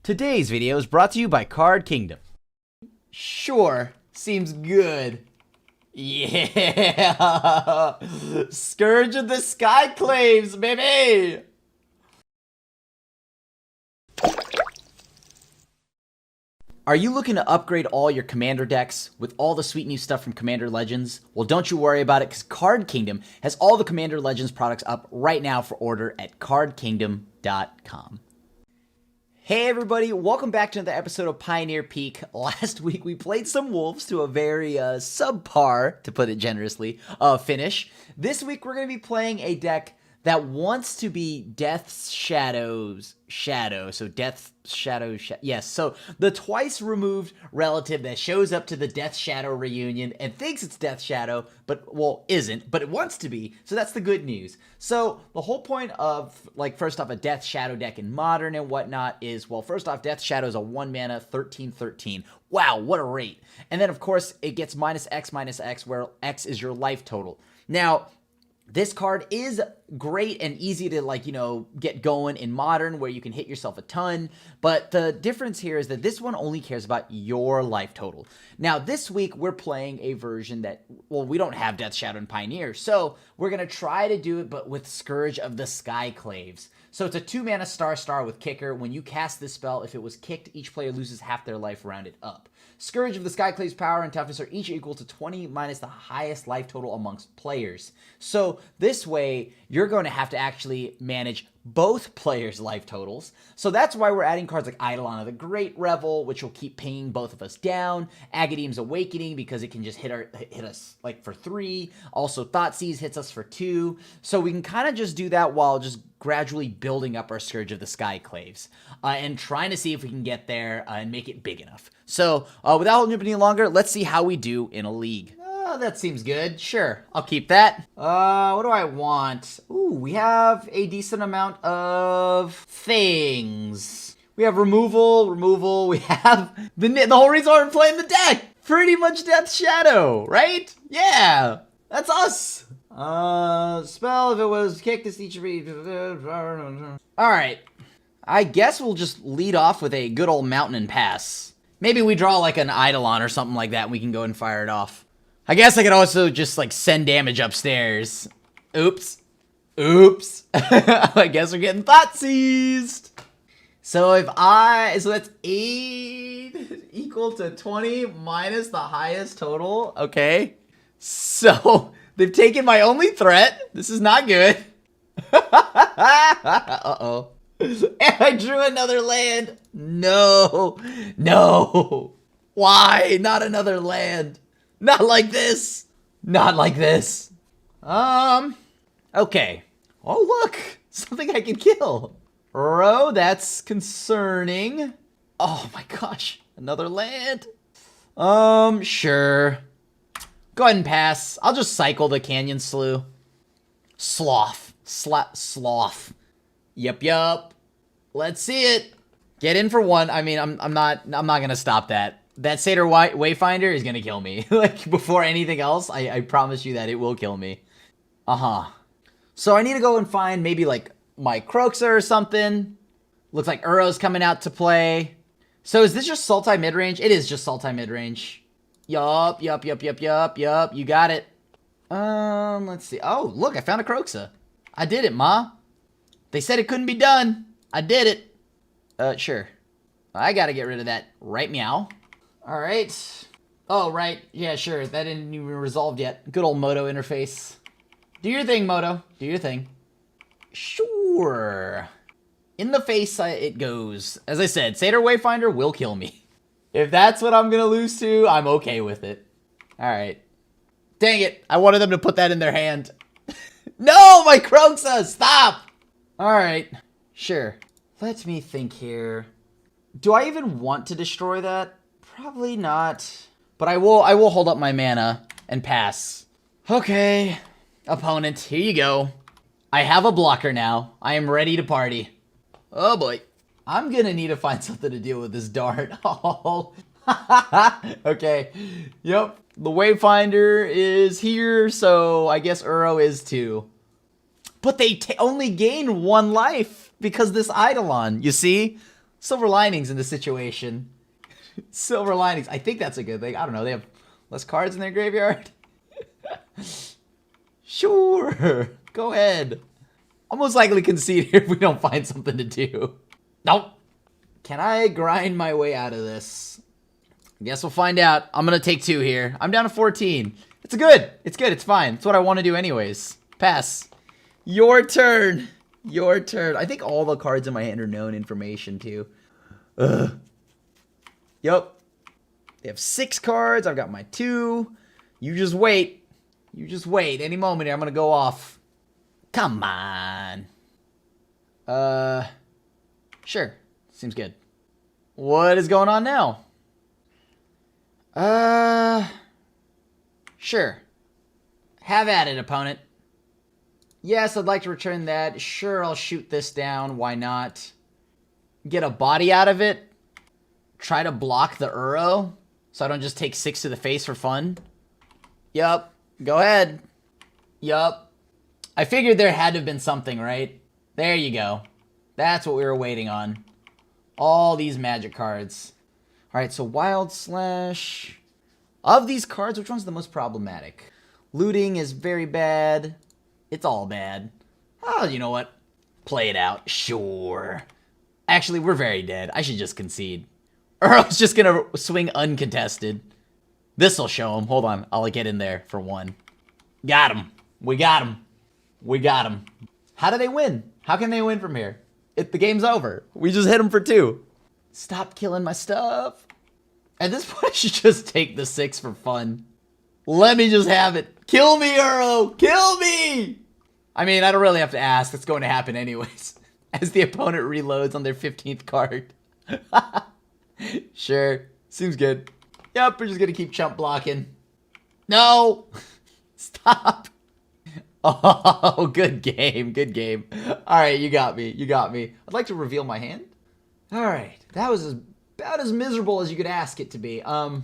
Today's video is brought to you by Card Kingdom. Sure, seems good. Yeah! Scourge of the Skyclaves, baby! Are you looking to upgrade all your Commander decks with all the sweet new stuff from Commander Legends? Well, don't you worry about it, because Card Kingdom has all the Commander Legends products up right now for order at cardkingdom.com. Hey everybody, welcome back to another episode of Pioneer Peak. Last week we played some Wolves to a very subpar, to put it generously, finish. This week we're going to be playing a deck that wants to be Death's Shadow's Shadow. So Death's Shadow, yes. So the twice removed relative that shows up to the Death Shadow reunion and thinks it's Death Shadow, but, well, isn't, but it wants to be. So that's the good news. So the whole point of, like, first off, a Death Shadow deck in Modern and whatnot is, well, first off, Death Shadow is a 1-mana 13/13. Wow, what a rate. And then, of course, it gets -X, where X is your life total. Now, this card is great and easy to, like, you know, get going in Modern, where you can hit yourself a ton, but the difference here is that this one only cares about your life total. Now, this week, we're playing a version that, well, we don't have Death Shadow and Pioneer, so we're going to try to do it, but with Scourge of the Skyclaves. So it's a 2-mana star with kicker. When you cast this spell, if it was kicked, each player loses half their life rounded up. Scourge of the Skyclaves' power and toughness are each equal to 20 minus the highest life total amongst players. So this way, you're going to have to actually manage both players' life totals. So that's why we're adding cards like Eidolon of the Great Revel, which will keep pinging both of us down. Agadeem's Awakening, because it can just hit us like for 3. Also, Thoughtseize hits us for 2. So we can kind of just do that while just gradually building up our Scourge of the Skyclaves and trying to see if we can get there and make it big enough. So without holding up any longer, let's see how we do in a league. That seems good. Sure, I'll keep that. What do I want? Ooh, we have a decent amount of things. We have removal. We have the whole reason why we're playing the deck. Pretty much Death Shadow, right? Yeah, that's us. Spell, if it was kicked, this each. All right. I guess we'll just lead off with a good old Mountain and Pass. Maybe we draw like an Eidolon or something like that, and we can go and fire it off. I guess I could also just, like, send damage upstairs. Oops. I guess we're getting Thoughtseized. So so that's 8 equal to 20 minus the highest total. Okay. So they've taken my only threat. This is not good. Uh-oh. And I drew another land. No. Why? Not another land. Not like this. Okay. Oh, look. Something I can kill. Bro, that's concerning. Oh my gosh. Another land. Sure. Go ahead and pass. I'll just cycle the Canyon Slough. Sloth. Yup. Let's see it. Get in for one. I mean, I'm not gonna stop that. That Satyr Wayfinder is gonna kill me. Like, before anything else, I promise you that it will kill me. So I need to go and find maybe, like, my Croxa or something. Looks like Uro's coming out to play. So is this just Sultai midrange? It is just Sultai midrange. Yup. You got it. Let's see. Oh, look, I found a Croxa. I did it, Ma. They said it couldn't be done. I did it. Sure. I gotta get rid of that right meow. Alright. Oh, right. Yeah, sure. That didn't even resolved yet. Good old Moto interface. Do your thing, Moto. Do your thing. Sure. In the face it goes. As I said, Satyr Wayfinder will kill me. If that's what I'm gonna lose to, I'm okay with it. Alright. Dang it. I wanted them to put that in their hand. No, my Croxa! Stop! Alright. Sure. Let me think here. Do I even want to destroy that? Probably not. But I will hold up my mana and pass. Okay. Opponent, here you go. I have a blocker now. I am ready to party. Oh boy. I'm gonna need to find something to deal with this dart. Oh. Okay. Yep. The Wayfinder is here, so I guess Uro is too. But they only gain 1 life because this Eidolon, you see? Silver linings in the situation. Silver linings. I think that's a good thing. I don't know. They have less cards in their graveyard. Sure. Go ahead. I'll most likely concede here if we don't find something to do. Nope. Can I grind my way out of this? Guess we'll find out. I'm going to take 2 here. I'm down to 14. It's good. It's good. It's fine. It's what I want to do anyways. Pass. Your turn. Your turn. I think all the cards in my hand are known information too. Ugh. Yup. They have 6 cards. I've got my 2. You just wait. You just wait. Any moment here, I'm going to go off. Come on. Sure. Seems good. What is going on now? Sure. Have at it, opponent. Yes, I'd like to return that. Sure, I'll shoot this down. Why not? Get a body out of it. Try to block the Uro, so I don't just take 6 to the face for fun. Yup. Go ahead. Yup. I figured there had to have been something, right? There you go. That's what we were waiting on. All these magic cards. Alright, so Wild Slash. Of these cards, which one's the most problematic? Looting is very bad. It's all bad. Oh, you know what? Play it out. Sure. Actually, we're very dead. I should just concede. Or I was just gonna swing uncontested. This'll show him. Hold on. I'll get in there for 1. Got him. We got him. We got him. How do they win? How can they win from here? The game's over. We just hit him for 2. Stop killing my stuff. At this point, I should just take the 6 for fun. Let me just have it. Kill me, Uro. Kill me. I mean, I don't really have to ask. It's going to happen anyways. As the opponent reloads on their 15th card. Sure. Seems good. Yep, we're just going to keep chump blocking. No. Stop. Oh, good game. Good game. All right, you got me. You got me. I'd like to reveal my hand. All right. That was about as miserable as you could ask it to be. All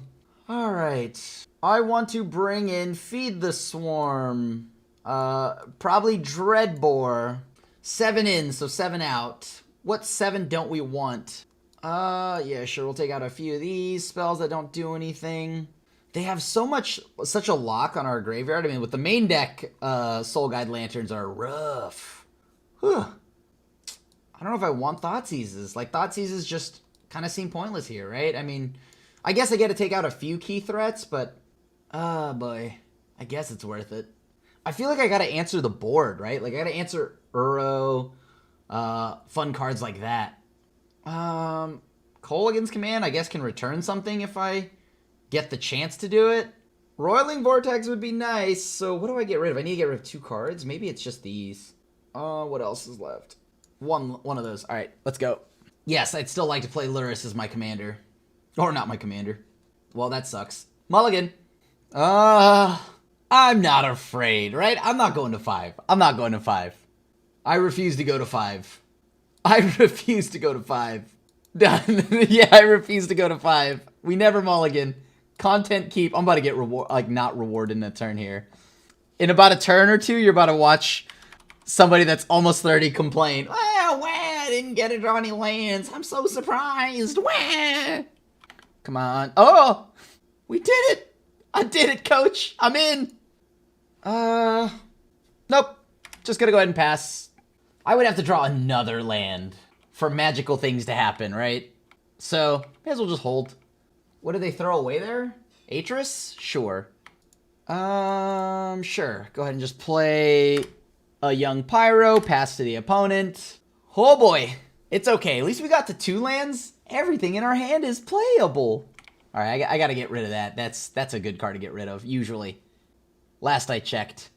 right. I want to bring in Feed the Swarm. Probably Dreadbore. 7 in, so 7 out. What 7 don't we want? Yeah, sure. We'll take out a few of these spells that don't do anything. They have such a lock on our graveyard. I mean, with the main deck, Soul Guide Lanterns are rough. Whew. I don't know if I want Thoughtseizes. Like, Thoughtseizes just kind of seem pointless here, right? I mean, I guess I get to take out a few key threats, but, boy, I guess it's worth it. I feel like I gotta answer the board, right? Like, I gotta answer Uro, fun cards like that. Kolaghan's Command, I guess, can return something if I get the chance to do it. Roiling Vortex would be nice, so what do I get rid of? I need to get rid of 2 cards. Maybe it's just these. What else is left? One of those. All right, let's go. Yes, I'd still like to play Lurrus as my commander. Or not my commander. Well, that sucks. Mulligan. I'm not afraid, right? I'm not going to 5. I'm not going to 5. I refuse to go to 5. I refuse to go to 5. Done. Yeah, I refuse to go to 5. We never mulligan. Content keep. I'm about to get not rewarded in a turn here. In about a turn or 2, you're about to watch somebody that's almost 30 complain. I didn't get to draw any lands. I'm so surprised. Come on. Oh, we did it. I did it, coach. I'm in. Nope. Just gonna go ahead and pass. I would have to draw another land for magical things to happen, right? So, may as well just hold. What did they throw away there? Atris? Sure. Sure. Go ahead and just play a young Pyro, pass to the opponent. Oh boy. It's okay. At least we got to 2 lands. Everything in our hand is playable. All right, I gotta get rid of that. That's a good card to get rid of, usually. Last I checked.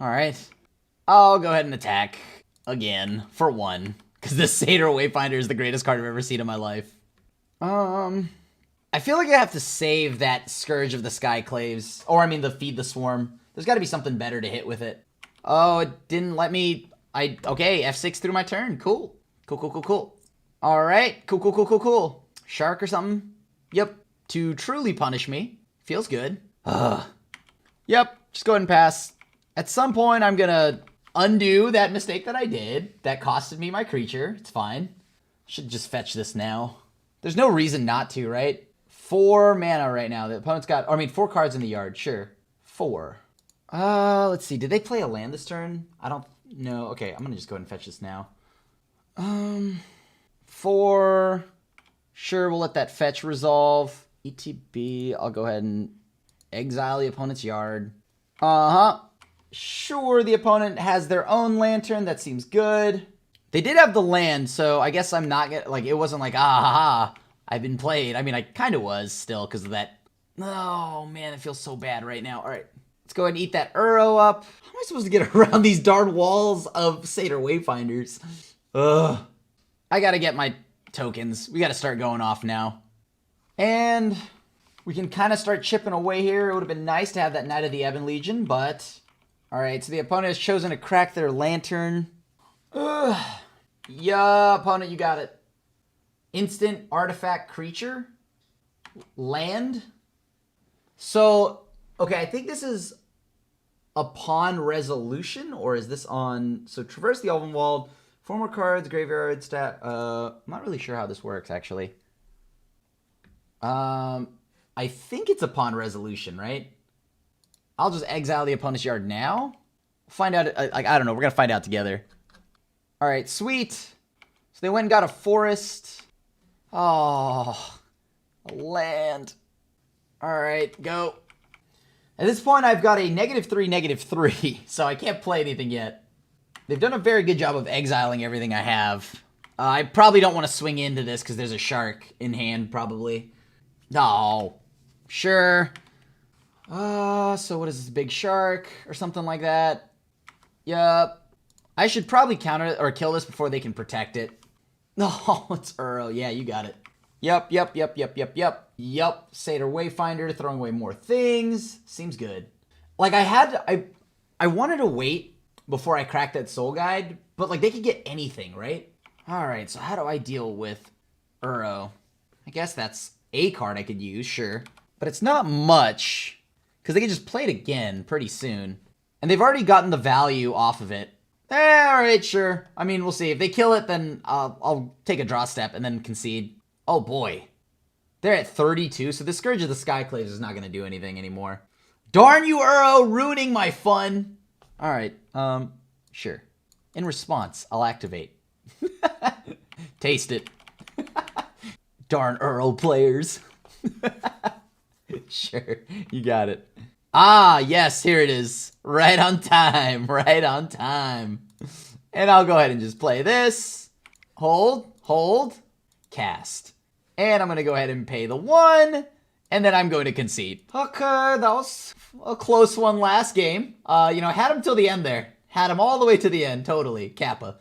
All right. I'll go ahead and attack again for 1. Because this Satyr Wayfinder is the greatest card I've ever seen in my life. I feel like I have to save that Scourge of the Skyclaves. Or, I mean, the Feed the Swarm. There's got to be something better to hit with it. Oh, it didn't let me... Okay, F6 through my turn. Cool. Cool. All right. Cool. Shark or something? Yep. To truly punish me. Feels good. Yep. Just go ahead and pass. At some point, I'm going to undo that mistake that I did. That costed me my creature. It's fine. Should just fetch this now. There's no reason not to, right? 4 mana right now. The opponent's got, 4 cards in the yard, sure. 4. Let's see. Did they play a land this turn? I don't know. Okay, I'm gonna just go ahead and fetch this now. 4. Sure, we'll let that fetch resolve. ETB, I'll go ahead and exile the opponent's yard. Sure, the opponent has their own lantern. That seems good. They did have the land, so I guess I'm not gonna, like, it wasn't like, I've been played. I mean, I kind of was still because of that. Oh, man, it feels so bad right now. All right, let's go ahead and eat that Uro up. How am I supposed to get around these darn walls of Satyr Wayfinders? Ugh. I gotta get my tokens. We gotta start going off now. And we can kind of start chipping away here. It would have been nice to have that Knight of the Ebon Legion, but... All right, so the opponent has chosen to crack their lantern. Ugh. Yeah, opponent, you got it. Instant artifact creature. Land. So, okay, I think this is upon resolution, or is this on... So, traverse the Elvenwald, 4 more cards, graveyard, stat... I'm not really sure how this works, actually. I think it's upon resolution, right? I'll just exile the opponent's yard now. Find out, like, I don't know. We're going to find out together. All right, sweet. So they went and got a forest. Oh, a land. All right, go. At this point, I've got a -3, -3, so I can't play anything yet. They've done a very good job of exiling everything I have. I probably don't want to swing into this because there's a shark in hand, probably. No. Sure. So what is this, big shark or something like that? Yup. I should probably counter it or kill this before they can protect it. No, it's Uro. Yeah, you got it. Yup. Satyr Wayfinder, throwing away more things. Seems good. Like, I wanted to wait before I cracked that Soul Guide, but, like, they could get anything, right? Alright, so how do I deal with Uro? I guess that's a card I could use, sure. But it's not much, because they can just play it again pretty soon. And they've already gotten the value off of it. Alright, sure. I mean, we'll see. If they kill it, then I'll take a draw step and then concede. Oh boy. They're at 32, so the Scourge of the Skyclaves is not going to do anything anymore. Darn you, Uro, ruining my fun. Alright, sure. In response, I'll activate. Taste it. Darn Uro players. Sure, you got it. Ah, yes, here it is. Right on time, right on time. And I'll go ahead and just play this. Hold, cast. And I'm going to go ahead and pay the 1, and then I'm going to concede. Okay, that was a close one last game. You know, had him till the end there. Had him all the way to the end, totally. Kappa.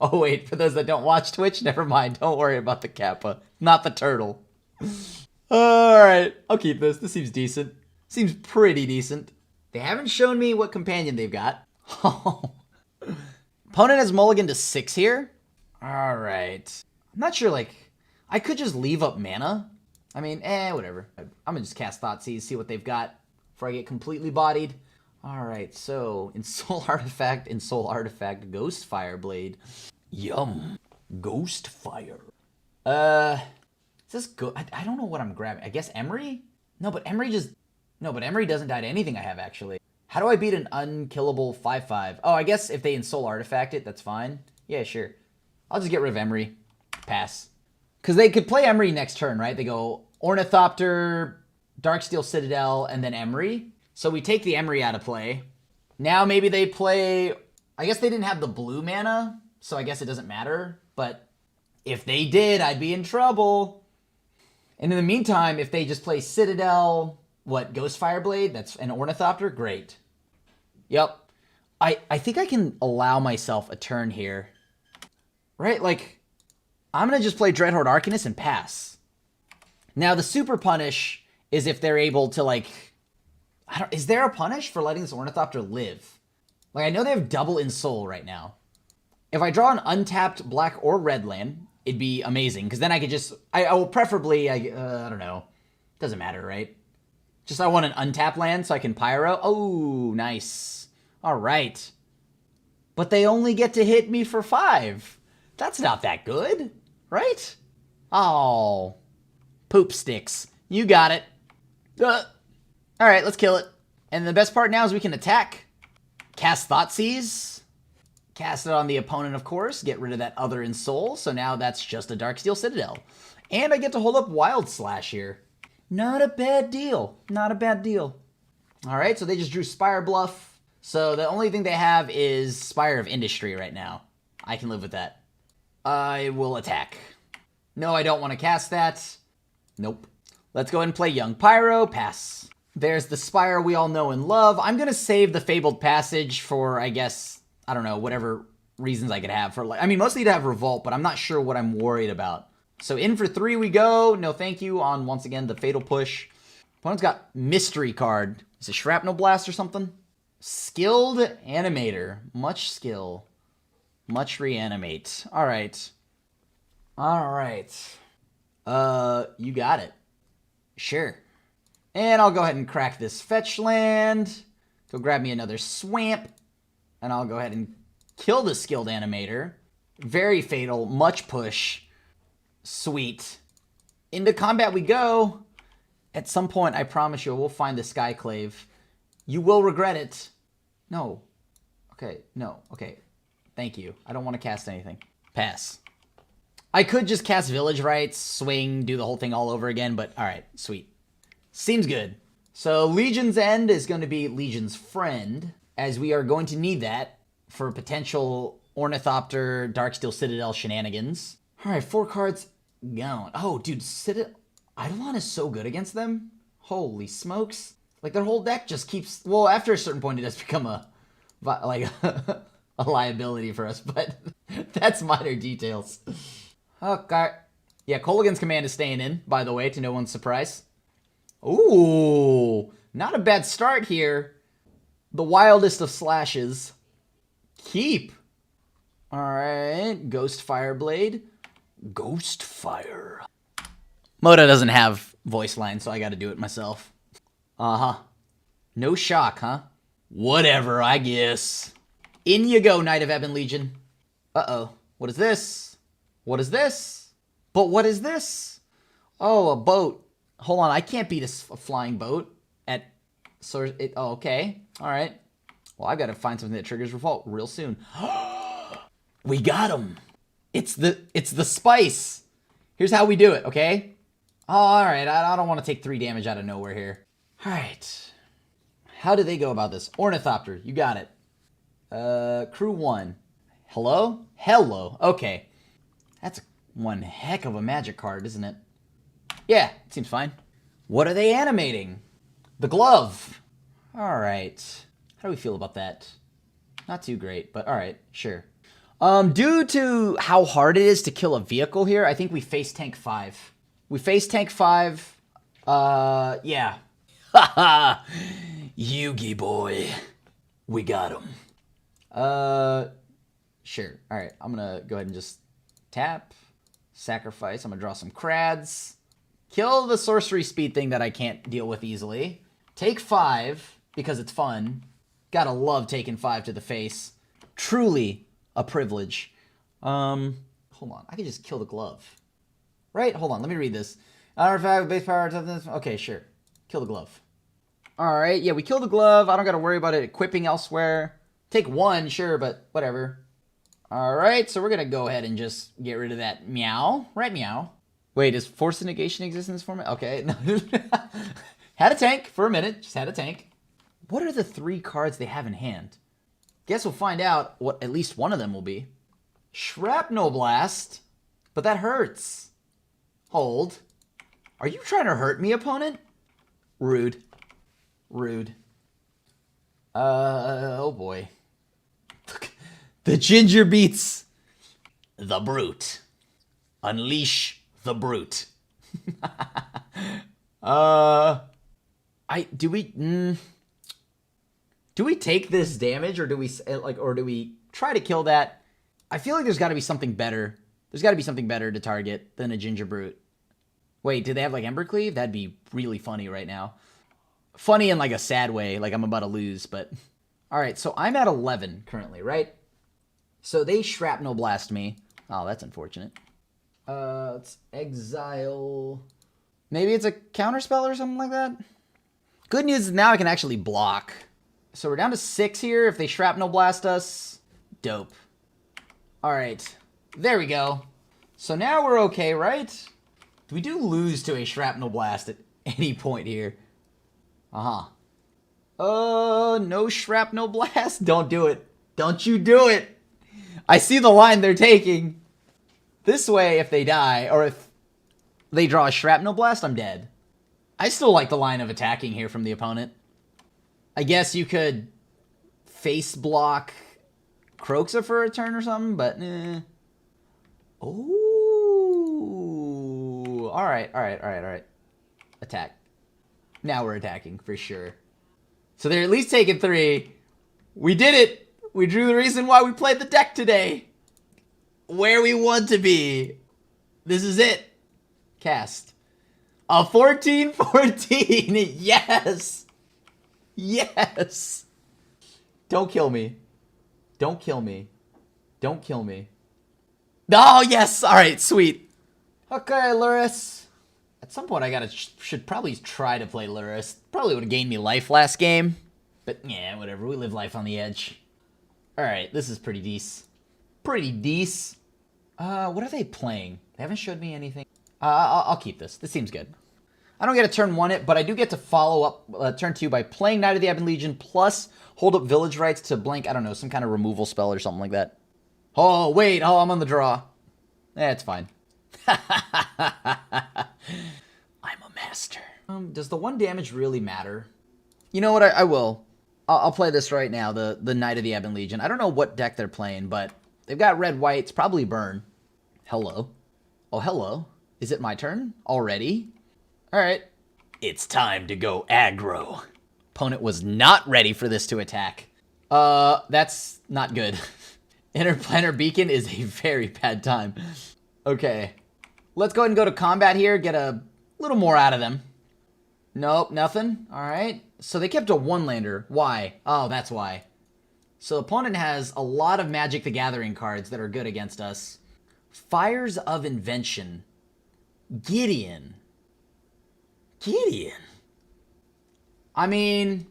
Oh, wait, for those that don't watch Twitch, never mind. Don't worry about the Kappa. Not the turtle. Alright, I'll keep this. This seems decent. Seems pretty decent. They haven't shown me what companion they've got. Oh. Opponent has mulligan to 6 here. Alright. I'm not sure, like... I could just leave up mana. I mean, whatever. I'm gonna just cast Thoughtseize, see what they've got before I get completely bodied. Alright, so... In Soul Artifact, Ghost Fireblade. Yum. Ghost Fire. Is this good? I don't know what I'm grabbing. I guess Emery? No, but Emery doesn't die to anything I have, actually. How do I beat an unkillable 5/5? Oh, I guess if they Ensoul Artifact it, that's fine. Yeah, sure. I'll just get rid of Emery. Pass. Because they could play Emery next turn, right? They go Ornithopter, Darksteel Citadel, and then Emery. So we take the Emery out of play. Now maybe they play... I guess they didn't have the blue mana, so I guess it doesn't matter. But if they did, I'd be in trouble. And in the meantime, if they just play Citadel, Ghost Fireblade, that's an Ornithopter, great. Yep. I think I can allow myself a turn here. Right? Like, I'm going to just play Dreadhorde Arcanist and pass. Now, the super punish is if they're able to, like... is there a punish for letting this Ornithopter live? Like, I know they have double Ensoul right now. If I draw an untapped black or red land, it'd be amazing, because then I could just... I will preferably... I don't know. Doesn't matter, right? Just I want an untapped land so I can Pyro. Oh, nice. All right. But they only get to hit me for 5. That's not that good. Right? Oh. Poop sticks. You got it. Alright, let's kill it. And the best part now is we can attack. Cast Thoughtseize. Cast it on the opponent, of course. Get rid of that Other in Soul. So now that's just a Darksteel Citadel. And I get to hold up Wild Slash here. Not a bad deal. Not a bad deal. Alright, so they just drew Spire Bluff. So the only thing they have is Spire of Industry right now. I can live with that. I will attack. No, I don't want to cast that. Nope. Let's go ahead and play Young Pyro. Pass. There's the Spire we all know and love. I'm going to save the Fabled Passage for, I guess, I don't know, whatever reasons I could have. For like, I mean, mostly to have Revolt, but I'm not sure what I'm worried about. So in for 3 we go. No thank you on, once again, the Fatal Push. Opponent's got Mystery card. Is it Shrapnel Blast or something? Skilled Animator. Much skill. Much reanimate. All right. All right. You got it. Sure. And I'll go ahead and crack this fetch land. Go grab me another Swamp. And I'll go ahead and kill the Skilled Animator. Very fatal. Much push. Sweet. Into combat we go. At some point, I promise you, we'll find the Skyclave. You will regret it. No. Okay. No. Okay. Thank you. I don't want to cast anything. Pass. I could just cast Village Rites, swing, do the whole thing all over again, but alright, sweet. Seems good. So Legion's End is going to be Legion's Friend, as we are going to need that for potential Ornithopter, Darksteel Citadel shenanigans. Alright, 4 cards gone. Oh, dude, Eidolon is so good against them. Holy smokes. Like, their whole deck just keeps... Well, after a certain point, it does become a liability for us, but that's minor details. Okay. Yeah, Kolaghan's Command is staying in, by the way, to no one's surprise. Ooh, not a bad start here. The wildest of slashes. Keep. Alright, Ghost Fireblade. Ghost Fire. Moda doesn't have voice line, so I gotta do it myself. Uh-huh. No shock, huh? Whatever, I guess. In you go, Knight of Ebon Legion. Uh-oh. What is this? What is this? But what is this? Oh, a boat. Hold on, I can't beat a flying boat at... Oh, okay. Alright. Well, I've got to find something that triggers Revolt real soon. We got him! It's the spice! Here's how we do it, okay? Oh, alright, I don't want to take 3 damage out of nowhere here. Alright. How do they go about this? Ornithopter, you got it. Crew 1. Hello? Hello. Okay. That's one heck of a magic card, isn't it? Yeah, it seems fine. What are they animating? The glove. Alright. How do we feel about that? Not too great, but alright, sure. Due to how hard it is to kill a vehicle here, I think we face tank 5. We face tank 5. Yeah. Haha! Yugi boy. We got him. Sure. Alright, I'm gonna go ahead and just tap. Sacrifice. I'm gonna draw some Crads. Kill the sorcery speed thing that I can't deal with easily. Take 5, because it's fun. Gotta love taking 5 to the face. Truly a privilege. Hold on. I can just kill the glove. Right? Hold on. Let me read this. Artifact, base power, okay, sure. Kill the glove. Alright, yeah, we kill the glove. I don't gotta worry about it equipping elsewhere. Take 1, sure, but whatever. Alright, so we're gonna go ahead and just get rid of that meow. Right, meow. Wait, does Force of Negation exist in this format? Okay. Had a tank for a minute. Just had a tank. What are the 3 cards they have in hand? Guess we'll find out what at least one of them will be. Shrapnel Blast. But that hurts. Hold. Are you trying to hurt me, opponent? Rude. Rude. Oh boy. The Ginger Beats. The Brute. Unleash the Brute. Do we take this damage, or do we try to kill that? I feel like there's got to be something better. There's got to be something better to target than a Ginger Brute. Wait, do they have like Embercleave? That'd be really funny right now. Funny in like a sad way, like I'm about to lose, but... Alright, so I'm at 11 currently, right? So they Shrapnel Blast me. Oh, that's unfortunate. Let's exile. Maybe it's a counterspell or something like that. Good news is now I can actually block. So we're down to 6 here. If they shrapnel blast us, dope. All right, there we go. So now we're okay, right? We do lose to a shrapnel blast at any point here. No shrapnel blast. Don't do it. Don't you do it. I see the line they're taking. This way, if they die, or if they draw a shrapnel blast, I'm dead. I still like the line of attacking here from the opponent. I guess you could face block Kroxa for a turn or something, but Ooh. Alright. Attack. Now we're attacking, for sure. So they're at least taking 3. We did it! We drew the reason why we played the deck today. Where we want to be. This is it. Cast. A 14/14. Yes. Yes. Don't kill me. Don't kill me. Don't kill me. Oh, yes. All right, sweet. Okay, Luris. At some point, should probably try to play Luris. Probably would have gained me life last game. But, yeah, whatever. We live life on the edge. All right, this is pretty decent. Pretty decent. What are they playing? They haven't showed me anything. I'll keep this. This seems good. I don't get a turn 1 it, but I do get to follow up turn 2 by playing Knight of the Ebon Legion plus hold up Village Rites to blank, I don't know, some kind of removal spell or something like that. Oh, wait. Oh, I'm on the draw. It's fine. I'm a master. Does the 1 damage really matter? You know what? I will. I'll play this right now, the Knight of the Ebon Legion. I don't know what deck they're playing, but they've got red-white. It's probably burn. Hello. Oh, hello. Is it my turn already? All right. It's time to go aggro. Opponent was not ready for this to attack. That's not good. Interplanar Beacon is a very bad time. Okay. Let's go ahead and go to combat here. Get a little more out of them. Nope, nothing. All right. So they kept a 1-lander. Why? Oh, that's why. So opponent has a lot of Magic the Gathering cards that are good against us. Fires of Invention. Gideon. I mean,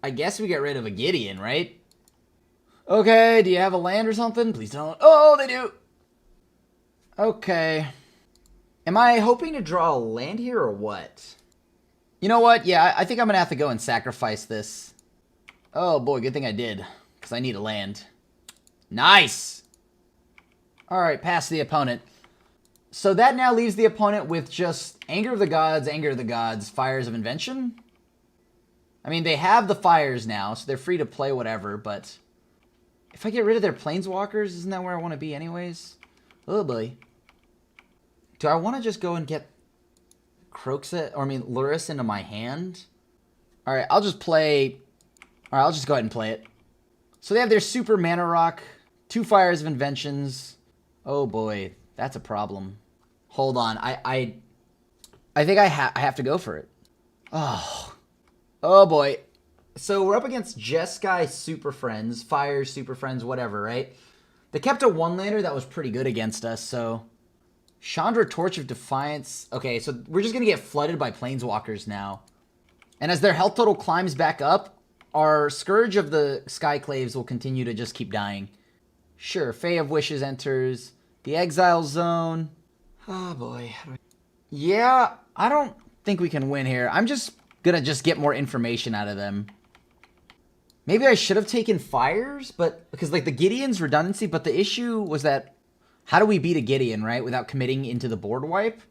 I guess we get rid of a Gideon, right? Okay, do you have a land or something? Please don't. Oh, they do. Okay. Am I hoping to draw a land here or what? You know what? Yeah, I think I'm going to have to go and sacrifice this. Oh boy, good thing I did. Because I need a land. Nice! Alright, pass the opponent. So that now leaves the opponent with just Anger of the Gods, Fires of Invention. I mean, they have the fires now, so they're free to play whatever, but if I get rid of their Planeswalkers, isn't that where I want to be anyways? Oh boy. Do I want to just go and get Luris into my hand? Alright, I'll just go ahead and play it. So they have their Super Mana Rock, 2 Fires of Inventions. Oh boy, that's a problem. Hold on, I think I have to go for it. Oh boy. So we're up against Jeskai Super Friends, Fire Super Friends, whatever, right? They kept a 1-lander that was pretty good against us, so Chandra Torch of Defiance. Okay, so we're just going to get flooded by Planeswalkers now. And as their health total climbs back up, our Scourge of the Skyclaves will continue to just keep dying. Sure, Fae of Wishes enters. The Exile Zone. Oh, boy. Yeah, I don't think we can win here. I'm just going to get more information out of them. Maybe I should have taken Fires, but because, like, the Gideon's redundancy, but the issue was that how do we beat a Gideon, right, without committing into the board wipe?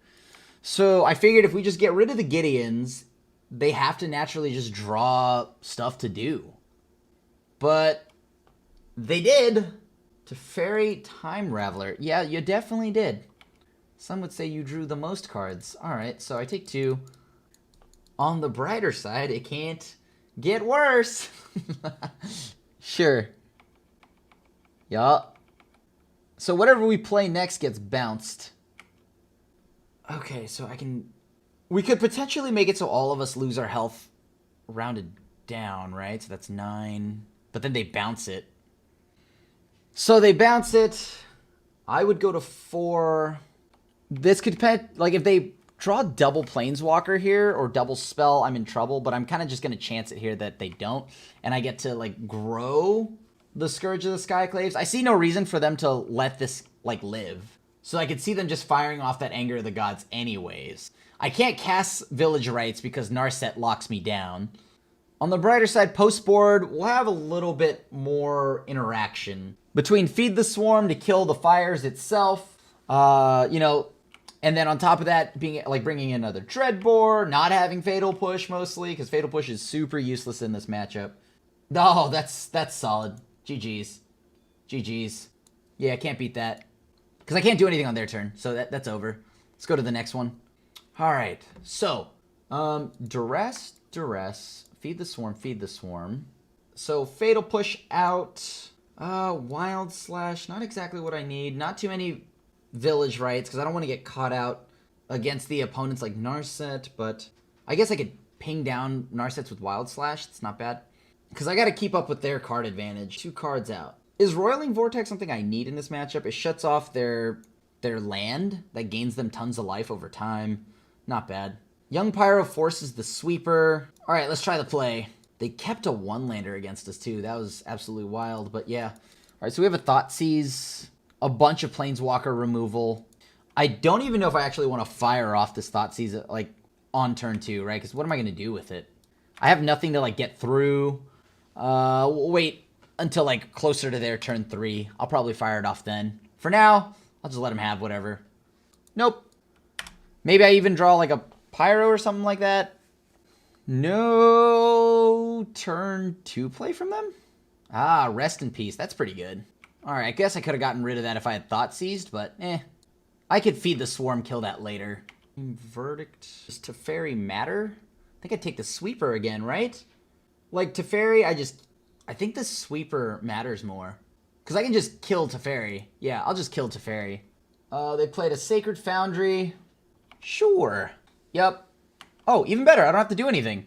So I figured if we just get rid of the Gideons, they have to naturally just draw stuff to do. But they did. Teferi Time Raveler. Yeah, you definitely did. Some would say you drew the most cards. All right, so I take 2. On the brighter side, it can't get worse. Sure. Yeah. So whatever we play next gets bounced. Okay, so we could potentially make it so all of us lose our health rounded down, right? So that's 9. But then they bounce it. So they bounce it. I would go to 4. This could depend, like if they draw double Planeswalker here or double spell, I'm in trouble, but I'm kind of just going to chance it here that they don't, and I get to like grow the Scourge of the Skyclaves. I see no reason for them to let this like live. So I could see them just firing off that Anger of the Gods anyways. I can't cast Village Rites because Narset locks me down. On the brighter side, post board, we'll have a little bit more interaction between Feed the Swarm to kill the fires itself, you know, and then on top of that, being like bringing in another Dreadbore, not having Fatal Push mostly, because Fatal Push is super useless in this matchup. Oh, that's solid. GG's. GG's. Yeah, I can't beat that. Because I can't do anything on their turn, so that's over. Let's go to the next one. All right, so, Duress, Feed the Swarm, Feed the Swarm. So, Fatal Push out. Wild Slash, not exactly what I need. Not too many Village Rites, because I don't want to get caught out against the opponents like Narset, but I guess I could ping down Narsets with Wild Slash. It's not bad. Because I got to keep up with their card advantage. 2 cards out. Is Roiling Vortex something I need in this matchup? It shuts off their land that gains them tons of life over time. Not bad. Young Pyro forces the sweeper. All right, let's try the play. They kept a 1-lander against us too. That was absolutely wild, but yeah. All right, so we have a Thoughtseize, a bunch of Planeswalker removal. I don't even know if I actually want to fire off this Thoughtseize like on turn 2, right? Because what am I going to do with it? I have nothing to like get through. We'll wait until like closer to their turn 3. I'll probably fire it off then. For now, I'll just let them have whatever. Nope. Maybe I even draw like a Pyro or something like that. No turn 2 play from them? Ah, Rest in Peace. That's pretty good. Alright, I guess I could have gotten rid of that if I had Thoughtseize, but I could Feed the Swarm, kill that later. Verdict. Does Teferi matter? I think I'd take the Sweeper again, right? Like, Teferi, I think the Sweeper matters more. Because I can just kill Teferi. Yeah, I'll just kill Teferi. They played a Sacred Foundry. Sure. Yep. Oh, even better. I don't have to do anything.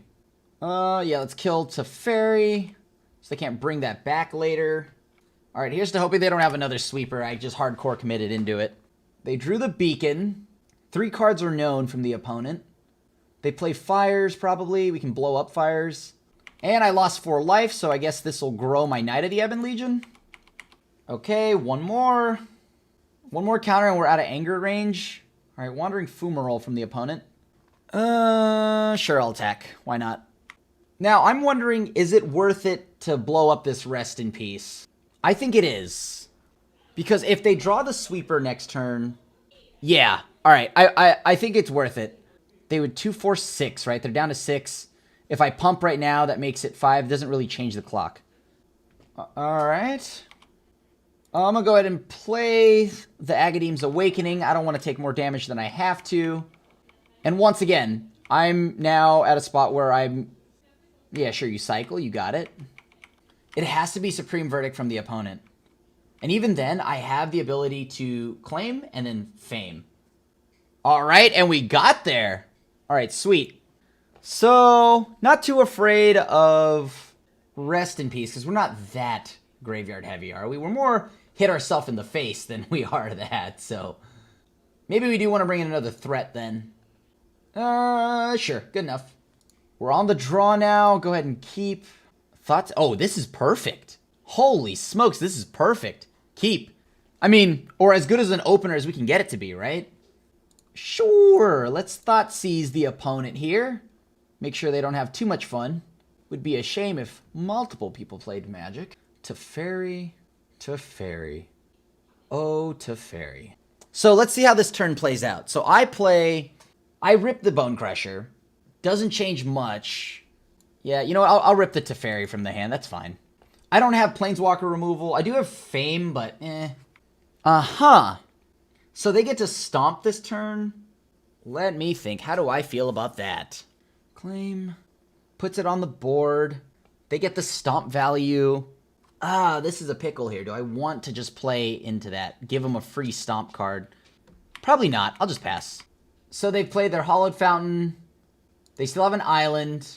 Yeah, let's kill Teferi. So they can't bring that back later. Alright, here's to hoping they don't have another Sweeper. I just hardcore committed into it. They drew the Beacon. 3 cards are known from the opponent. They play Fires, probably. We can blow up Fires. And I lost 4 life, so I guess this will grow my Knight of the Ebon Legion. Okay, one more. One more counter and we're out of anger range. Alright, Wandering Fumarole from the opponent. Sure, I'll attack. Why not? Now, I'm wondering, is it worth it to blow up this Rest in Peace? I think it is. Because if they draw the Sweeper next turn... Yeah, alright, I think it's worth it. They would 2-4-6, right? They're down to 6. If I pump right now, that makes it 5. Doesn't really change the clock. Alright. I'm going to go ahead and play the Agadeem's Awakening. I don't want to take more damage than I have to. And once again, I'm now at a spot where I'm... Yeah, sure, you cycle. You got it. It has to be Supreme Verdict from the opponent. And even then, I have the ability to claim and then fame. Alright, and we got there. Alright, sweet. So, not too afraid of Rest in Peace, because we're not that graveyard heavy, are we? We're more hit ourselves in the face than we are that, so... Maybe we do want to bring in another threat, then. Sure, good enough. We're on the draw now. Go ahead and keep. Thoughts? Oh, this is perfect. Holy smokes, this is perfect. Keep. I mean, or as good as an opener as we can get it to be, right? Sure, let's Thoughtseize the opponent here. Make sure they don't have too much fun. Would be a shame if multiple people played Magic. Teferi, Teferi. Oh, Teferi. So let's see how this turn plays out. So I rip the Bone Crusher. Doesn't change much. Yeah, you know what? I'll rip the Teferi from the hand. That's fine. I don't have Planeswalker removal. I do have Fame, but Uh-huh. So they get to stomp this turn? Let me think. How do I feel about that? Claim. Puts it on the board. They get the stomp value. Ah, this is a pickle here. Do I want to just play into that? Give them a free stomp card? Probably not. I'll just pass. So they've played their Hollowed Fountain. They still have an island.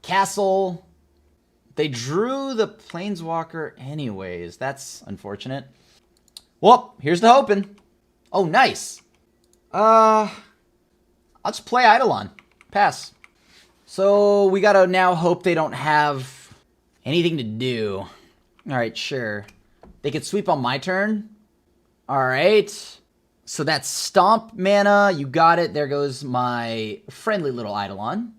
Castle. They drew the Planeswalker anyways. That's unfortunate. Well, here's the hoping. Oh, nice. I'll just play Eidolon. Pass. So we gotta now hope they don't have anything to do. Alright, sure. They could sweep on my turn. Alright. So that's Stomp mana. You got it. There goes my friendly little Eidolon.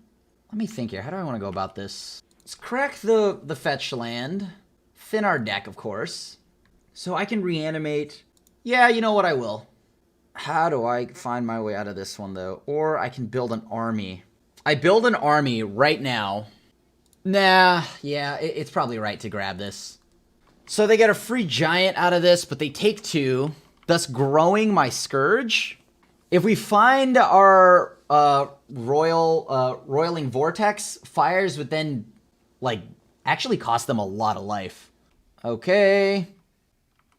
Let me think here. How do I want to go about this? Let's crack the fetch land. Thin our deck, of course. So I can reanimate. Yeah, you know what? I will. How do I find my way out of this one, though? Or I can build an army. I build an army right now. Nah, yeah, it's probably right to grab this. So they get a free giant out of this, but they take 2, thus growing my Scourge. If we find our roiling vortex, fires would then, like, actually cost them a lot of life. Okay.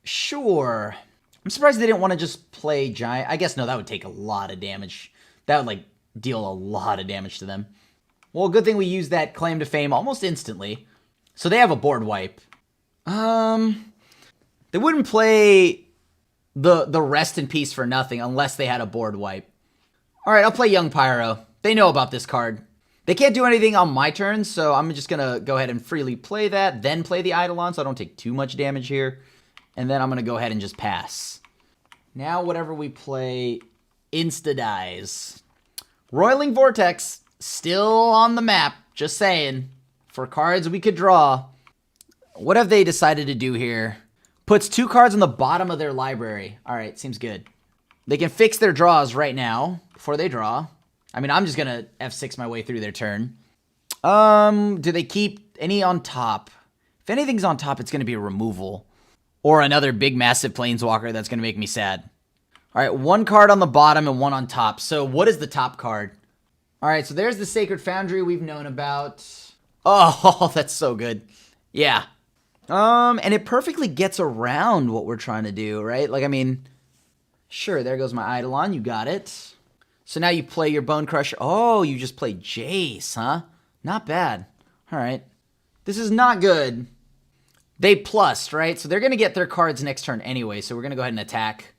Sure. I'm surprised they didn't want to just play giant. I guess, no, that would take a lot of damage. That would, like, deal a lot of damage to them. Well, good thing we used that claim to fame almost instantly. So they have a board wipe. They wouldn't play the rest in peace for nothing unless they had a board wipe. All right, I'll play Young Pyro. They know about this card. They can't do anything on my turn, so I'm just going to go ahead and freely play that, then play the Eidolon so I don't take too much damage here. And then I'm going to go ahead and just pass. Now whatever we play insta-dies. Roiling Vortex, still on the map, just saying. For cards we could draw. What have they decided to do here? Puts 2 cards on the bottom of their library. All right, seems good. They can fix their draws right now before they draw. I mean, I'm just going to F6 my way through their turn. Do they keep any on top? If anything's on top, it's going to be a removal. Or another big, massive Planeswalker that's going to make me sad. All right, 1 card on the bottom and 1 on top. So what is the top card? All right, so there's the Sacred Foundry we've known about. Oh, that's so good. Yeah. And it perfectly gets around what we're trying to do, right? Like, I mean, sure, there goes my Eidolon. You got it. So now you play your Bone Crusher. Oh, you just play Jace, huh? Not bad. All right. This is not good. They plussed, right? So they're going to get their cards next turn anyway, so we're going to go ahead and attack.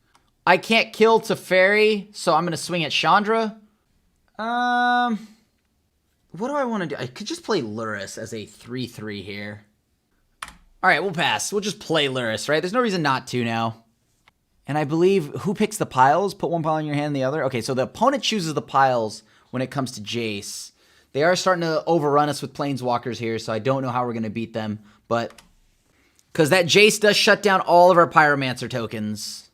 I can't kill Teferi, so I'm going to swing at Chandra. What do I want to do? I could just play Lurrus as a 3/3 here. All right, we'll pass. We'll just play Lurrus, right? There's no reason not to now. And I believe, who picks the piles? Put 1 pile in your hand and the other? Okay, so the opponent chooses the piles when it comes to Jace. They are starting to overrun us with Planeswalkers here, so I don't know how we're going to beat them. But, because that Jace does shut down all of our Pyromancer tokens.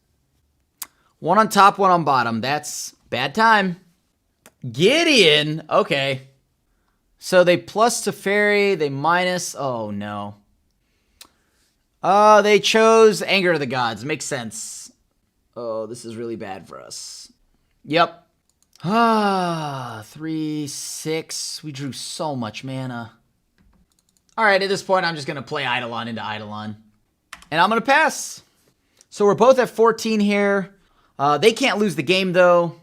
1 on top, 1 on bottom. That's bad time. Gideon! Okay. So they plus Teferi, they minus... Oh, no. They chose Anger of the Gods. Makes sense. Oh, this is really bad for us. Yep. 3, 6. We drew so much mana. All right, at this point, I'm just going to play Eidolon into Eidolon. And I'm going to pass. So we're both at 14 here. They can't lose the game, though.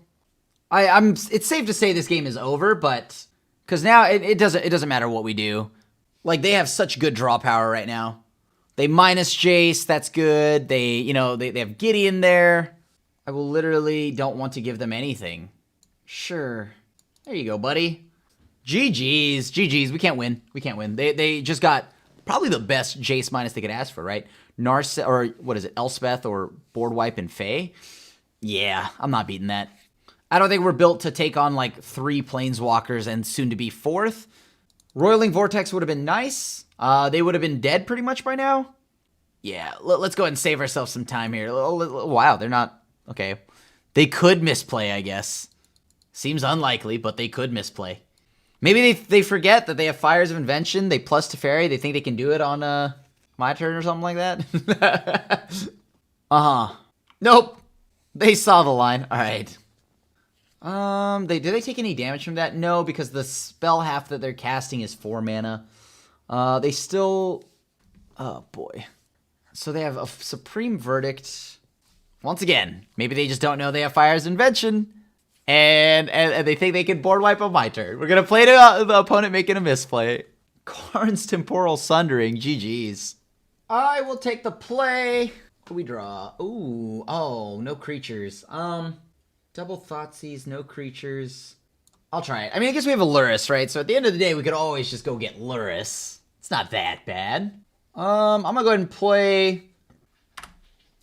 It's safe to say this game is over, but... Because now it doesn't matter what we do. Like, they have such good draw power right now. They minus Jace, that's good. They have Gideon there. I will literally don't want to give them anything. Sure. There you go, buddy. GG's. GG's. We can't win. We can't win. They just got probably the best Jace minus they could ask for, right? Or what is it? Elspeth or Board Wipe and Fae? Yeah, I'm not beating that. I don't think we're built to take on like 3 Planeswalkers and soon to be 4th. Roiling Vortex would have been nice. They would have been dead pretty much by now. Yeah, let's go ahead and save ourselves some time here. Wow, they're not... Okay. They could misplay, I guess. Seems unlikely, but they could misplay. Maybe they forget that they have Fires of Invention. They plus Teferi. They think they can do it on my turn or something like that. Uh-huh. Nope. They saw the line. All right. Did they take any damage from that? No, because the spell half that they're casting is 4 mana. They still... Oh, boy. So they have a Supreme Verdict. Once again, maybe they just don't know they have Fire's Invention. And they think they can board wipe on my turn. We're going to play to the opponent making a misplay. Karn's Temporal Sundering. GG's. I will take the play. do we draw? Ooh, oh, no creatures. Double Thoughtseize, no creatures. I'll try it. I mean, I guess we have a Lurrus, right? So at the end of the day, we could always just go get Lurrus. It's not that bad. I'm gonna go ahead and play.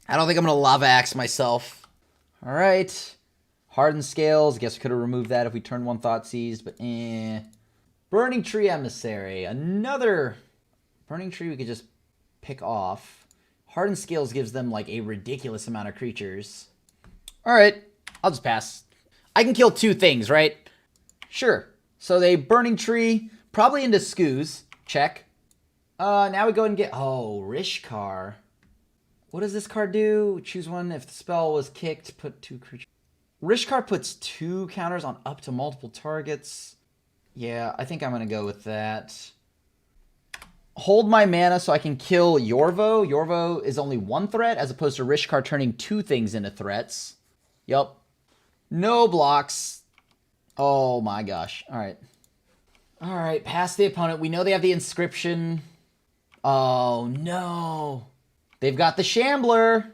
I don't think I'm gonna Lava Axe myself. All right. Hardened Scales. Guess we could have removed that if we turned one Thoughtseized, but eh. Burning Tree Emissary. Another Burning Tree we could just pick off. Hardened Scales gives them like a ridiculous amount of creatures. All right. I'll just pass. I can kill two things, right? Sure. So they Burning Tree, probably into Skoos. Check. Now we go and get... Oh, Rishkar. What does this card do? Choose one. If the spell was kicked, put two creatures. Rishkar puts 2 counters on up to multiple targets. Yeah, I think I'm going to go with that. Hold my mana so I can kill Yorvo. Yorvo is only 1 threat, as opposed to Rishkar turning 2 things into threats. Yup. No blocks. Oh my gosh. All right. All right, past the opponent. We know they have the Inscription. Oh, no. They've got the Shambler.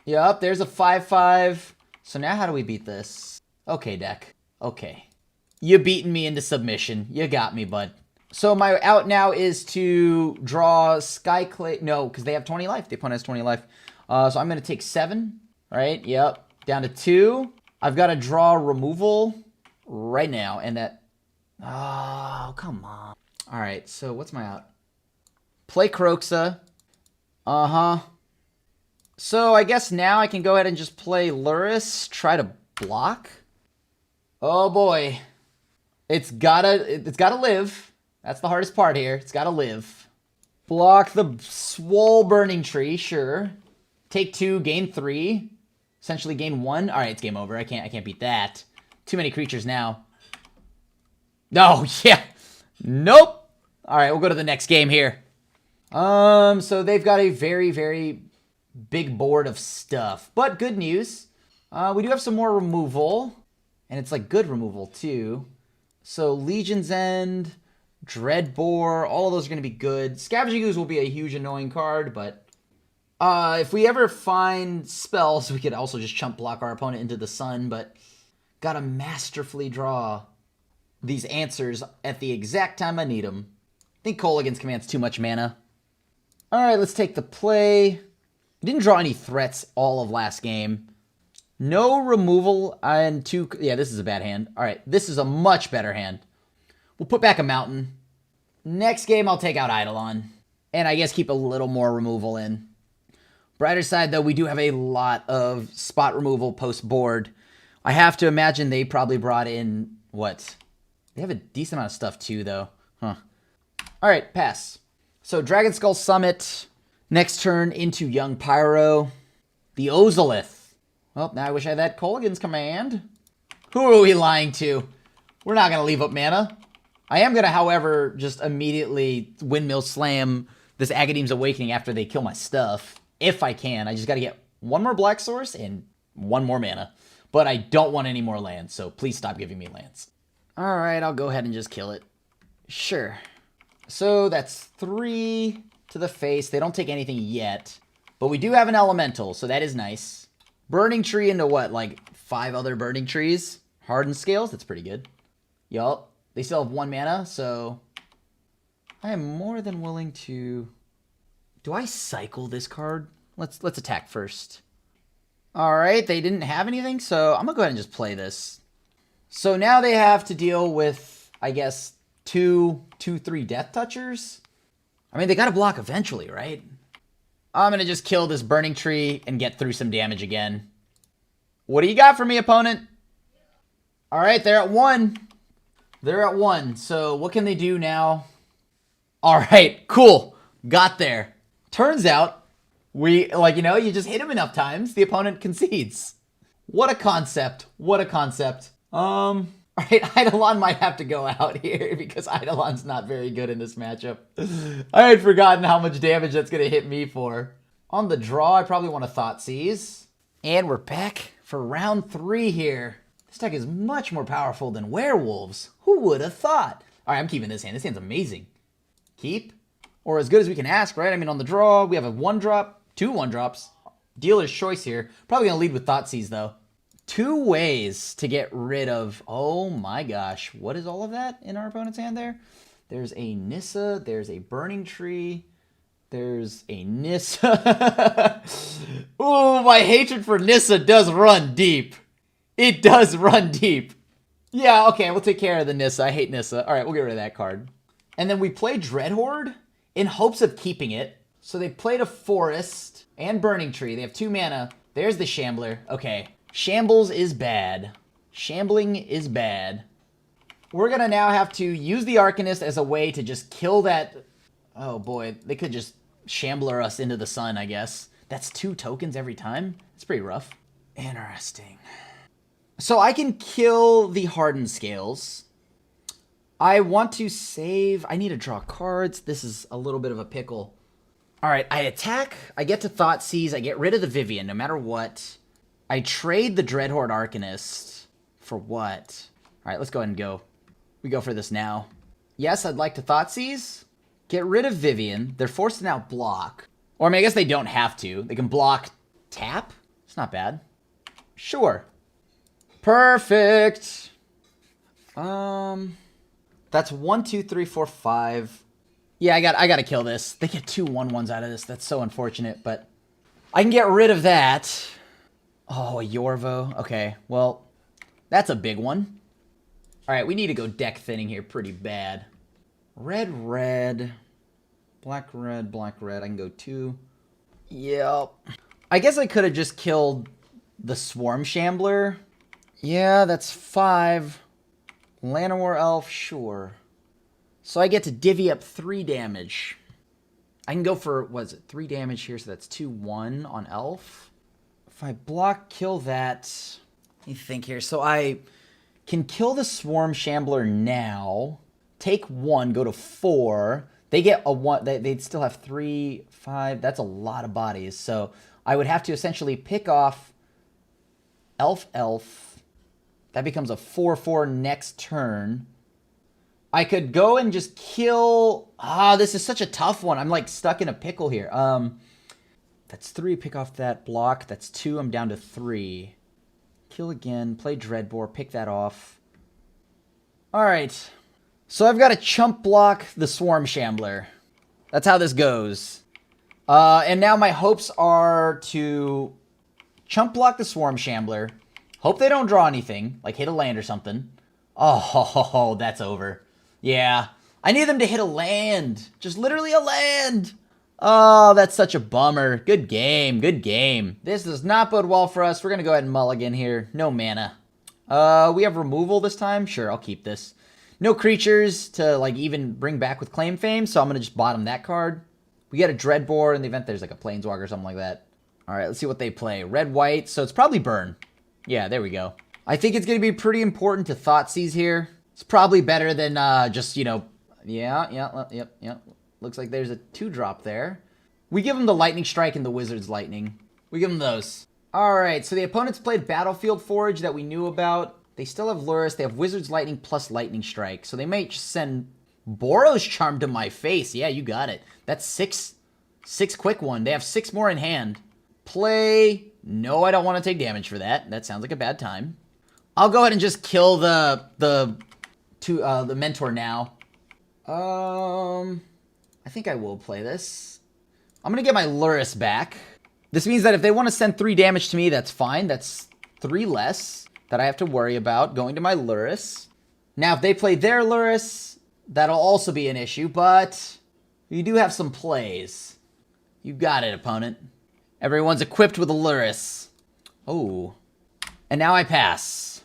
Yup, there's a 5/5. So now how do we beat this? Okay, deck. Okay. You beaten me into submission. You got me, bud. So my out now is to draw Skyclaves. No, because they have 20 life. The opponent has 20 life. So I'm going to take 7. Right? Yep. Down to 2. I've got to draw removal right now. And that... Oh, come on. All right, so what's my out? Play Kroxa. Uh-huh. So I guess now I can go ahead and just play Lurrus. Try to block. Oh, boy. It's gotta live. That's the hardest part here. It's gotta live. Block the Swole Burning Tree, sure. Take 2, gain 3. Essentially gain 1. All right, it's game over. I can't beat that. Too many creatures now. No, yeah. Nope. All right, we'll go to the next game here. So they've got a very, very big board of stuff. But good news. We do have some more removal. And it's like good removal too. So Legion's End, Dreadbore, all of those are going to be good. Scavenging Ooze will be a huge annoying card, but if we ever find spells, we could also just chump block our opponent into the sun, but gotta masterfully draw these answers at the exact time I need them. I think Kolaghan's Command's too much mana. All right, let's take the play. Didn't draw any threats all of last game. No removal and 2... Yeah, this is a bad hand. All right, this is a much better hand. We'll put back a mountain. Next game, I'll take out Eidolon. And I guess keep a little more removal in. Brighter side, though, we do have a lot of spot removal post-board. I have to imagine they probably brought in... What? They have a decent amount of stuff, too, though. Huh. All right, pass. So, Dragon Skull Summit. Next turn into Young Pyro. The Ozolith. Well, now I wish I had that Kolaghan's Command. Who are we lying to? We're not going to leave up mana. I am going to, however, just immediately Windmill Slam this Agadeem's Awakening after they kill my stuff. If I can. I just got to get 1 more Black Source and 1 more mana. But I don't want any more lands, so please stop giving me lands. Alright, I'll go ahead and just kill it. Sure. So that's 3 to the face. They don't take anything yet. But we do have an Elemental, so that is nice. Burning Tree into what? Like 5 other Burning Trees? Hardened Scales? That's pretty good. Yup. They still have 1 mana, so... I am more than willing to... Do I cycle this card? Let's attack first. Alright, they didn't have anything, so I'm gonna go ahead and just play this. So now they have to deal with, I guess, 3 Death Touchers? I mean, they gotta block eventually, right? I'm gonna just kill this Burning Tree and get through some damage again. What do you got for me, opponent? Alright, they're at 1. They're at 1, so what can they do now? Alright, cool. Got there. Turns out, you just hit him enough times, the opponent concedes. What a concept. What a concept. Alright, Eidolon might have to go out here because Eidolon's not very good in this matchup. I had forgotten how much damage that's going to hit me for. On the draw, I probably want to Thoughtseize. And we're back for round 3 here. This deck is much more powerful than Werewolves. Who would have thought? Alright, I'm keeping this hand. This hand's amazing. Keep? Or as good as we can ask, right? I mean, on the draw, we have a 1-drop, 2 1-drops. Dealer's choice here. Probably going to lead with Thoughtseize, though. 2 ways to get rid of... Oh my gosh. What is all of that in our opponent's hand there? There's a Nissa. There's a Burning Tree. There's a Nissa. Ooh, my hatred for Nissa does run deep. It does run deep. Yeah, okay, we'll take care of the Nissa. I hate Nissa. All right, we'll get rid of that card. And then we play Dreadhorde in hopes of keeping it. So they played a Forest and Burning Tree. They have 2 mana. There's the Shambler. Okay. Shambles is bad. Shambling is bad. We're going to now have to use the Arcanist as a way to just kill that... Oh boy, they could just Shambler us into the sun, I guess. That's 2 tokens every time? It's pretty rough. Interesting. So I can kill the Hardened Scales. I want to save... I need to draw cards. This is a little bit of a pickle. Alright, I attack. I get to Thoughtseize. I get rid of the Vivian, no matter what. I trade the Dreadhorde Arcanist. For what? Alright, let's go ahead and go. We go for this now. Yes, I'd like to Thoughtseize. Get rid of Vivian. They're forced to now block. Or, I mean, I guess they don't have to. They can block tap. It's not bad. Sure. Perfect. That's 1, 2, 3, 4, 5. Yeah, I gotta kill this. They get 2 1/1s out of this. That's so unfortunate, but I can get rid of that. Oh, a Yorvo. Okay, well, that's a big one. All right, we need to go deck thinning here pretty bad. Red, red. Black, red, black, red. I can go 2. Yep. I guess I could have just killed the Swarm Shambler. Yeah, that's 5. Llanowar Elf, sure. So I get to divvy up 3 damage. I can go for, what is it, 3 damage here, so that's 2, 1 on Elf. If I block, kill that. Let me think here. So I can kill the Swarm Shambler now. Take 1, go to 4. They get a 1, they'd still have 3, 5. That's a lot of bodies. So I would have to essentially pick off Elf, Elf. That becomes a 4/4 next turn. I could go and just kill... this is such a tough one. I'm like stuck in a pickle here. That's 3. Pick off that block. That's 2. I'm down to 3. Kill again. Play Dreadbore. Pick that off. All right. So I've got to chump block the Swarm Shambler. That's how this goes. And now my hopes are to chump block the Swarm Shambler. Hope they don't draw anything, like hit a land or something. Oh, that's over. Yeah, I need them to hit a land. Just literally a land. Oh, that's such a bummer. Good game, good game. This does not bode well for us. We're going to go ahead and mulligan here. No mana. We have removal this time. Sure, I'll keep this. No creatures to like even bring back with Claim Fame, so I'm going to just bottom that card. We get a Dreadbore in the event there's like a Planeswalker or something like that. All right, let's see what they play. Red, white, so it's probably burn. Yeah, there we go. I think it's going to be pretty important to Thoughtseize here. It's probably better than just, you know... Yeah. Looks like there's a 2-drop there. We give them the Lightning Strike and the Wizard's Lightning. We give them those. Alright, so the opponents played Battlefield Forge that we knew about. They still have Lurrus. They have Wizard's Lightning plus Lightning Strike. So they might just send Boros Charm to my face. Yeah, you got it. That's 6 quick one. They have 6 more in hand. Play... No, I don't want to take damage for that. That sounds like a bad time. I'll go ahead and just kill the Mentor now. I think I will play this. I'm going to get my Lurrus back. This means that if they want to send 3 damage to me, that's fine. That's 3 less that I have to worry about going to my Lurrus. Now, if they play their Lurrus, that'll also be an issue, but you do have some plays. You got it, opponent. Everyone's equipped with a Lurrus. Oh. And now I pass.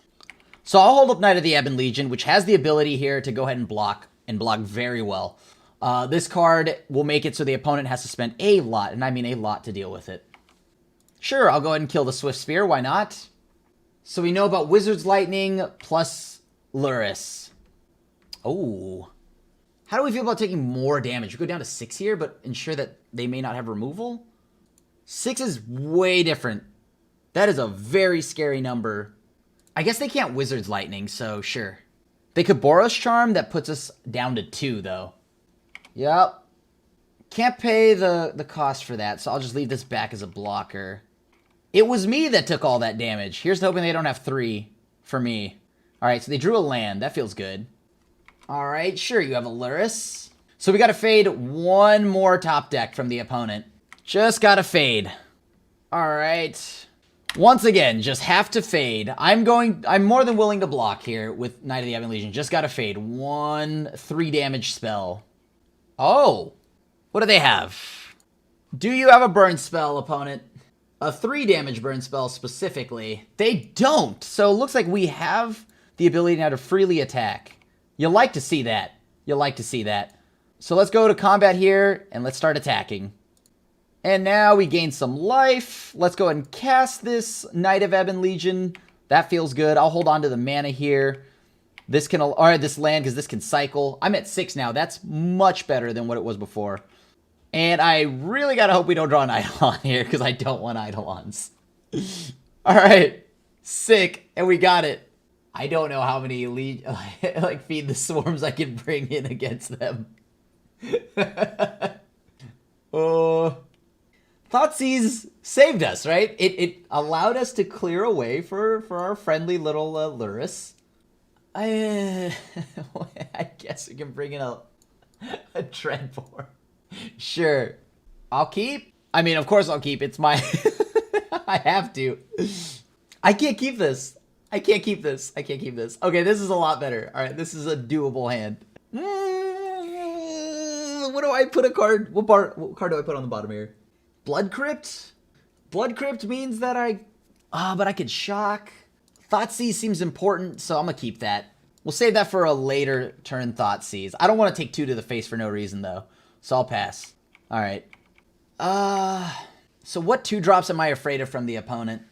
So I'll hold up Knight of the Ebon Legion, which has the ability here to go ahead and block very well. This card will make it so the opponent has to spend a lot, and I mean a lot, to deal with it. Sure, I'll go ahead and kill the Swift Spear. Why not? So we know about Wizard's Lightning plus Lurrus. Oh. How do we feel about taking more damage? We go down to 6 here, but ensure that they may not have removal? 6 is way different. That is a very scary number. I guess they can't Wizard's Lightning, so sure. They could Boros Charm. That puts us down to 2, though. Yep. Can't pay the cost for that, so I'll just leave this back as a blocker. It was me that took all that damage. Here's hoping they don't have 3 for me. All right, so they drew a land. That feels good. All right, sure, you have a Lurrus. So we got to fade one more top deck from the opponent. Just got to fade. All right. Once again, just have to fade. I'm more than willing to block here with Knight of the Ebon Legion. Just got to fade. 1 3 damage spell. Oh, what do they have? Do you have a burn spell, opponent? A 3 damage burn spell specifically. They don't. So it looks like we have the ability now to freely attack. You like to see that. You like to see that. So let's go to combat here and let's start attacking. And now we gain some life. Let's go ahead and cast this Knight of Ebon Legion. That feels good. I'll hold on to the mana here. This can, or this land, because this can cycle. I'm at 6 now. That's much better than what it was before. And I really gotta hope we don't draw an Eidolon here, because I don't want Eidolons. Alright. Sick. And we got it. I don't know how many like feed the swarms I can bring in against them. Oh. Thoughtseize saved us, right? It allowed us to clear a way for our friendly little Lurrus. I guess we can bring in a Dreadbore. Sure. I'll keep. I mean, of course I'll keep. It's my... I have to. I can't keep this. I can't keep this. I can't keep this. Okay, this is a lot better. All right, this is a doable hand. What do I put a card? What card do I put on the bottom here? Blood Crypt? Blood Crypt means that but I could shock. Thoughtseize seems important, so I'm gonna keep that. We'll save that for a later turn Thoughtseize. I don't want to take 2 to the face for no reason, though. So I'll pass. Alright. So what 2-drops am I afraid of from the opponent?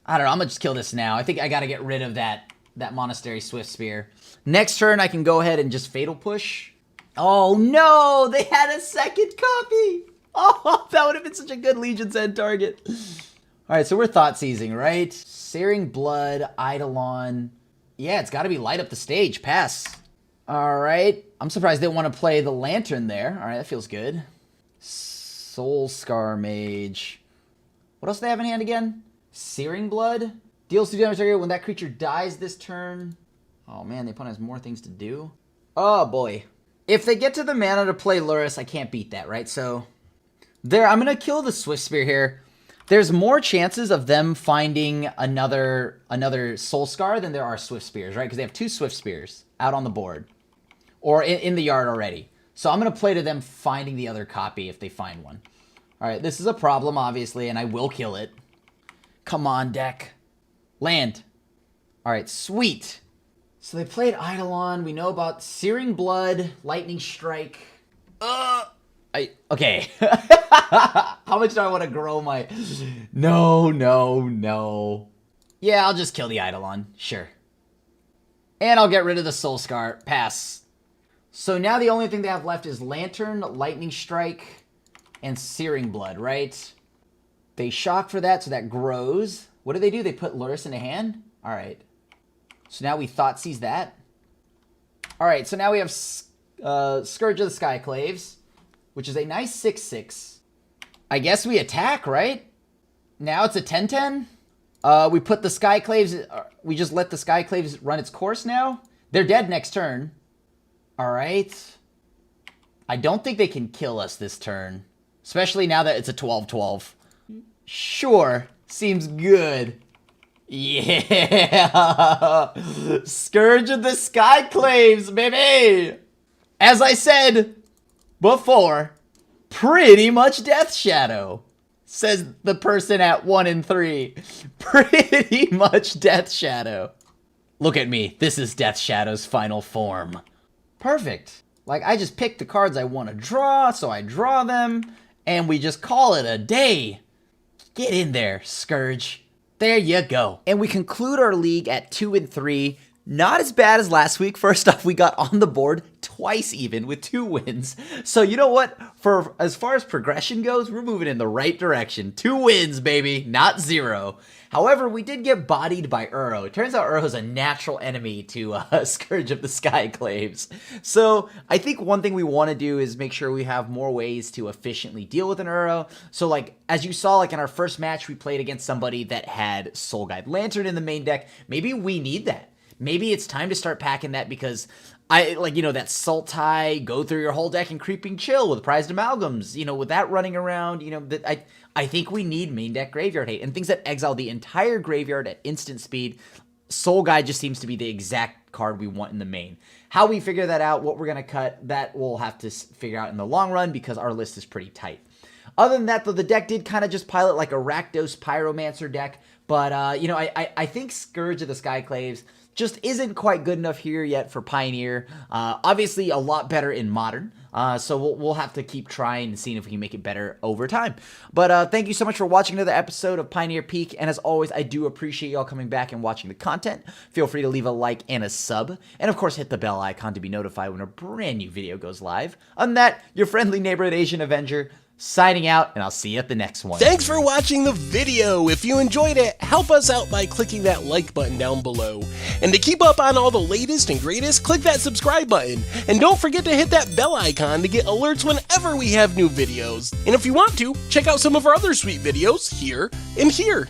I don't know, I'm gonna just kill this now. I think I gotta get rid of that Monastery Swift Spear. Next turn, I can go ahead and just Fatal Push. Oh no! They had a second copy! Oh, that would have been such a good Legion's End target. Alright, so we're Thoughtseizing, right? Searing Blood, Eidolon. Yeah, it's gotta be Light Up the Stage. Pass. Alright. I'm surprised they didn't want to play the Lantern there. Alright, that feels good. Soul Scar Mage. What else do they have in hand again? Searing Blood? Deals 2 damage target when that creature dies this turn. Oh man, the opponent has more things to do. Oh boy. If they get to the mana to play Lurrus, I can't beat that, right? So, I'm going to kill the Swift Spear here. There's more chances of them finding another Soul Scar than there are Swift Spears, right? Because they have 2 Swift Spears out on the board. Or in the yard already. So I'm going to play to them finding the other copy if they find one. Alright, this is a problem, obviously, and I will kill it. Come on, deck. Land. Alright, sweet. So they played Eidolon. We know about Searing Blood, Lightning Strike. Okay. How much do I want to grow my... No. Yeah, I'll just kill the Eidolon. Sure. And I'll get rid of the Soul Scar. Pass. So now the only thing they have left is Lantern, Lightning Strike, and Searing Blood, right? They shock for that, so that grows. What do? They put Lurrus in a hand? Alright. So now we Thoughtseize that. Alright, so now we have Scourge of the Skyclaves, which is a nice 6/6. I guess we attack, right? Now it's a 10/10. We put the Skyclaves... we just let the Skyclaves run its course now? They're dead next turn. Alright. I don't think they can kill us this turn. Especially now that it's a 12/12. Sure. Seems good. Yeah! Scourge of the Skyclaves, baby! As I said before, pretty much Death Shadow, says the person at 1 and 3. Pretty much Death Shadow. Look at me. This is Death Shadow's final form. Perfect. Like, I just pick the cards I want to draw, so I draw them, and we just call it a day. Get in there, Scourge. There you go. And we conclude our league at 2 and 3. Not as bad as last week. First off, we got on the board twice even with 2 wins. So you know what? For as far as progression goes, we're moving in the right direction. 2 wins, baby, not 0. However, we did get bodied by Uro. It turns out Uro is a natural enemy to Scourge of the Skyclaves. So I think one thing we want to do is make sure we have more ways to efficiently deal with an Uro. So like, as you saw, like in our first match, we played against somebody that had Soul Guide Lantern in the main deck. Maybe we need that. Maybe it's time to start packing that because that Sultai, go through your whole deck and Creeping Chill with Prized Amalgams, with that running around, I think we need main deck Graveyard Hate and things that exile the entire graveyard at instant speed. Soul Guide just seems to be the exact card we want in the main. How we figure that out, what we're going to cut, that we'll have to figure out in the long run because our list is pretty tight. Other than that, though, the deck did kind of just pilot like a Rakdos Pyromancer deck, but, I think Scourge of the Skyclaves just isn't quite good enough here yet for Pioneer. Obviously, a lot better in Modern. So we'll have to keep trying and seeing if we can make it better over time. But thank you so much for watching another episode of Pioneer Peak. And as always, I do appreciate y'all coming back and watching the content. Feel free to leave a like and a sub. And of course, hit the bell icon to be notified when a brand new video goes live. On that, your friendly neighborhood Asian Avenger, signing out, and I'll see you at the next one. Thanks for watching the video. If you enjoyed it, help us out by clicking that like button down below. And to keep up on all the latest and greatest, click that subscribe button. And don't forget to hit that bell icon to get alerts whenever we have new videos. And if you want to, check out some of our other sweet videos here and here.